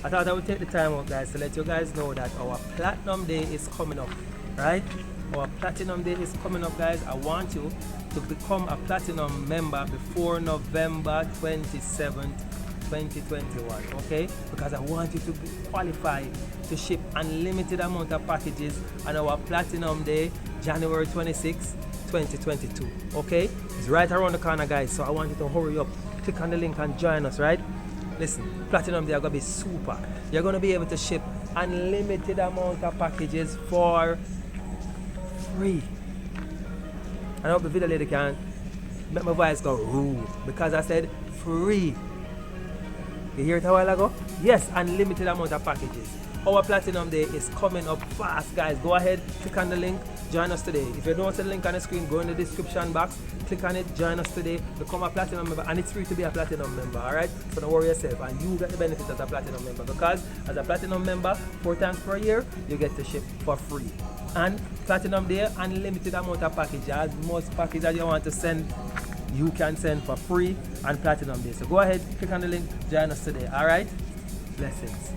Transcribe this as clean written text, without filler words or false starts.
I thought I would take the time out, guys, to let you guys know that our Platinum Day is coming up, right? Our Platinum Day is coming up, guys. I want you to become a Platinum member before November 27th, 2021, okay? Because I want you to be qualified to ship unlimited amount of packages on our Platinum Day, January 26th, 2022, okay? It's right around the corner, guys, so I want you to hurry up. Click on the link and join us, right? Listen, Platinum Day are going to be super. You're going to be able to ship unlimited amount of packages for free. I hope the video lady can make my voice go rude because I said free. You hear it a while ago? Yes, unlimited amount of packages. Our Platinum Day is coming up fast, guys. Go ahead, click on the link, join us today. If you don't see the link on the screen, go in the description box, click on it, join us today, become a Platinum member, and it's free to be a Platinum member, alright? So don't worry yourself, and you get the benefit as a Platinum member, because as a Platinum member, 4 times per year, you get to ship for free. And Platinum Day, unlimited amount of packages. As much package that you want to send, you can send for free on Platinum Day. So go ahead, click on the link, join us today, alright? Blessings.